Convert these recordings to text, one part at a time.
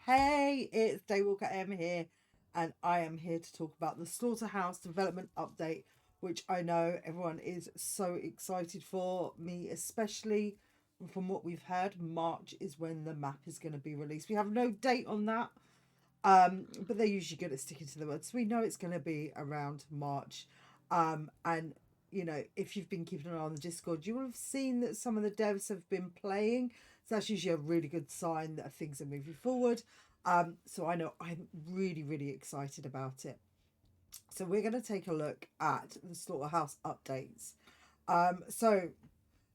Hey, it's DayWalkerEm here, and I am here to talk about the Slaughterhouse development update, which I know everyone is so excited for. Me especially, from what we've heard, March is when the map is going to be released. We have no date on that, but they're usually good at sticking to the word, so we know it's going to be around March. And if you've been keeping an eye on the Discord, you will have seen that some of the devs have been playing. So that's usually a really good sign that things are moving forward. So I know I'm really, really excited about it. So we're going to take a look at the Slaughterhouse updates. So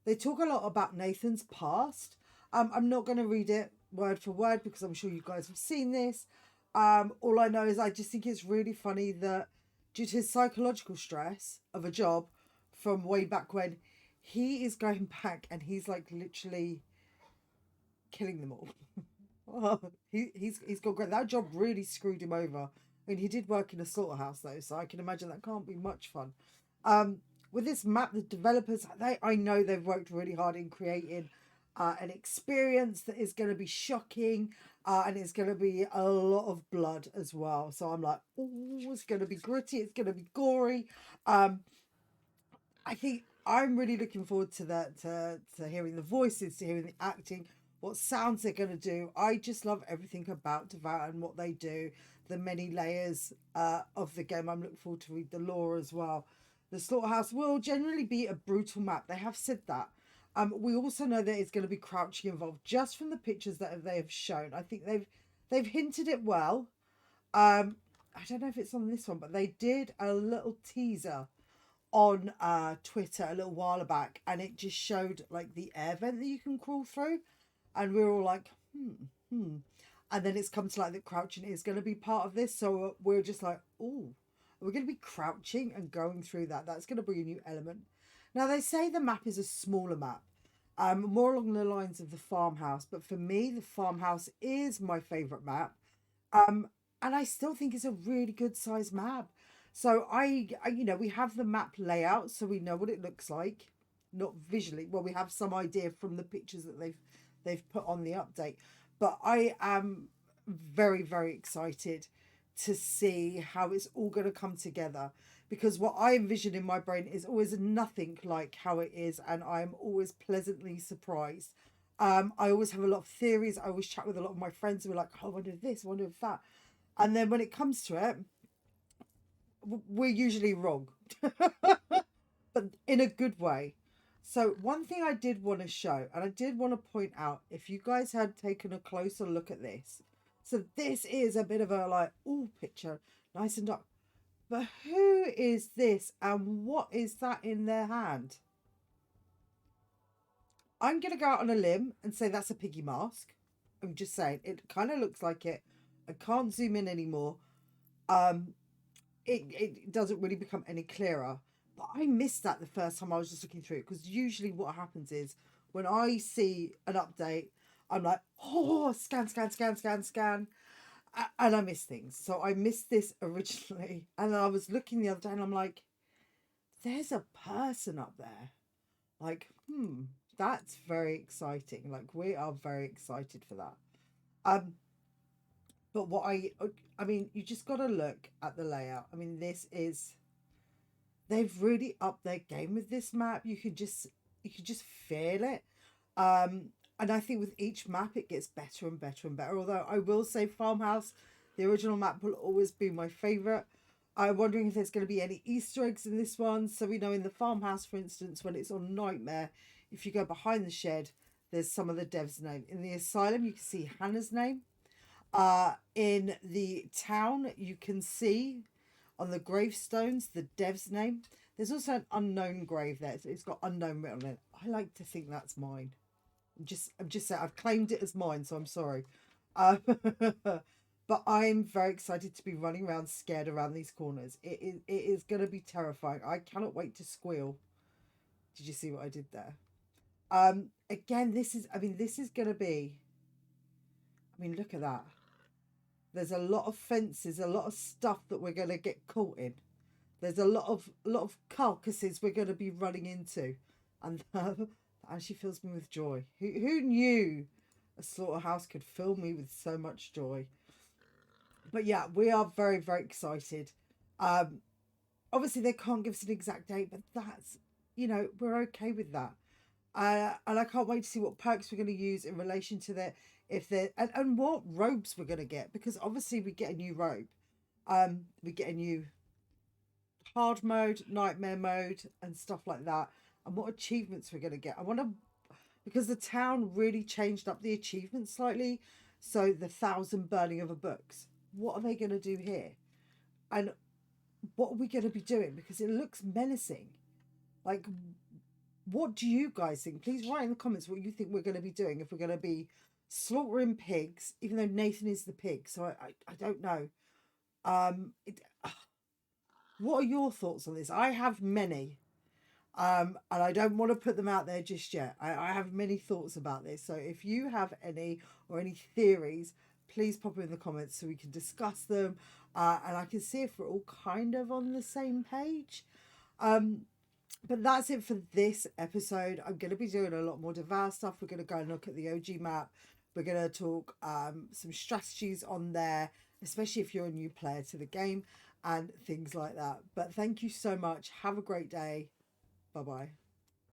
they talk a lot about Nathan's past. I'm not going to read it word for word because I'm sure you guys have seen this. All I know is I just think it's really funny that due to his psychological stress of a job from way back when, he is going back and he's like literally killing them all. He's got great. That job really screwed him over. I mean, he did work in a slaughterhouse though, so I can imagine that can't be much fun. Um, with this map, the developers, I know they've worked really hard in creating an experience that is going to be shocking, and it's going to be a lot of blood as well. So I'm like, oh, it's going to be gritty, it's going to be gory. I think I'm really looking forward to that, to hearing the voices, to hearing the acting, what sounds they're going to do. I just love everything about Devour and what they do, the many layers of the game. I'm looking forward to read the lore as well. The Slaughterhouse will generally be a brutal map. They have said that. We also know that it's going to be crouching involved just from the pictures that they have shown. I think they've hinted it well. I don't know if it's on this one, but they did a little teaser on Twitter a little while back, and it just showed like the air vent that you can crawl through, and we were all like, hmm. And then it's come to like that crouching is going to be part of this, so we're just like, oh, we're going to be crouching and going through that. That's going to bring a new element. Now they say the map is a smaller map, more along the lines of the farmhouse, but for me, the farmhouse is my favorite map. Um, and I still think it's a really good size map. So we have the map layout, so we know what it looks like, not visually. Well, we have some idea from the pictures that they've put on the update. But I am very, very excited to see how it's all going to come together, because what I envision in my brain is always nothing like how it is, and I'm always pleasantly surprised. I always have a lot of theories. I always chat with a lot of my friends who are like, oh, I wonder if this, I wonder if that. And then when it comes to it, we're usually wrong, but in a good way. So, one thing I did want to show, and I did want to point out, if you guys had taken a closer look at this, so this is a bit of a like, ooh, picture, nice and dark. But who is this and what is that in their hand? I'm going to go out on a limb and say that's a piggy mask. I'm just saying, it kind of looks like it. I can't zoom in anymore. Um, it doesn't really become any clearer. But I missed that the first time I was just looking through it, because usually what happens is when I see an update, I'm like, oh, scan, scan, scan, scan, scan. And I miss things. So I missed this originally. And I was looking the other day and I'm like, there's a person up there. Like, that's very exciting. Like, we are very excited for that. Um, but I mean, you just got to look at the layout. I mean, they've really upped their game with this map. You can just feel it. Um, and I think with each map it gets better and better and better. Although I will say Farmhouse, the original map, will always be my favourite. I'm wondering if there's going to be any Easter eggs in this one. So we know in the farmhouse, for instance, when it's on Nightmare, if you go behind the shed, there's some of the devs' name. In the asylum, you can see Hannah's name. In the town, you can see on the gravestones the dev's name. There's also an unknown grave there, so it's got unknown written on it. I like to think that's mine. I'm just saying I've claimed it as mine, so I'm sorry. Uh, but I'm very excited to be running around scared around these corners. It is going to be terrifying. I cannot wait to squeal. Did you see what I did there? Again, this is going to be. I mean, look at that. There's a lot of fences, a lot of stuff that we're going to get caught in. There's a lot of carcasses we're going to be running into, and that actually fills me with joy. Who knew a slaughterhouse could fill me with so much joy. But yeah, we are very, very excited. Um, Obviously, they can't give us an exact date, but that's, we're okay with that. And I can't wait to see what perks we're going to use in relation to that, if they're, and what robes we're going to get, because obviously we get a new robe. We get a new hard mode, nightmare mode, and stuff like that. And what achievements we're going to get. I want to, because the town really changed up the achievements slightly. So the 1,000 burning of a books. What are they going to do here? And what are we going to be doing? Because it looks menacing. Like, what do you guys think? Please write in the comments what you think we're going to be doing. If we're going to be slaughtering pigs, even though Nathan is the pig, so I don't know. What are your thoughts on this? I have many, and I don't want to put them out there just yet. I have many thoughts about this. So if you have any, or any theories, please pop them in the comments so we can discuss them, and I can see if we're all kind of on the same page. But that's it for this episode. I'm going to be doing a lot more devour stuff. We're going to go and look at the OG map. We're going to talk some strategies on there, especially if you're a new player to the game, and things like that. But thank you so much. Have a great day. Bye bye.